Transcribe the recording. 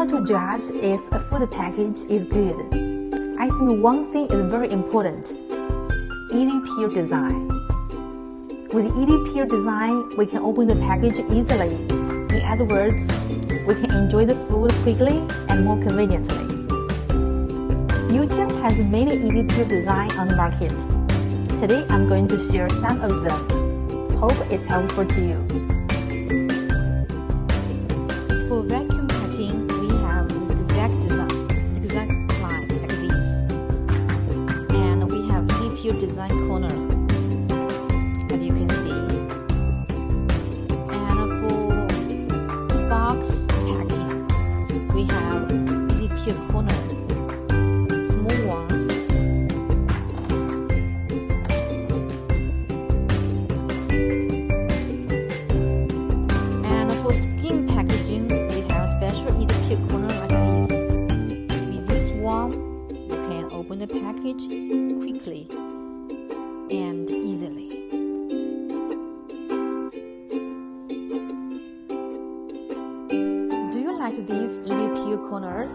how to judge if a food package is good? I think one thing is very important: easy peel design. With easy peel design, we can open the package easily. In other words, we can enjoy the food quickly and more conveniently. YouTube has many easy peel designs on the market. Today, I'm going to share some of them. Hope it's helpful to you. For vacuum packing, we have zigzag design, zigzag line like this. And we have easy peel design corner, as you can see. And for box packing, we have easy peel corner, small ones. And for skin packaging, we have special easy peel corner like this. With this one, you can open the package quickly and easily. Do you like these easy peel corners?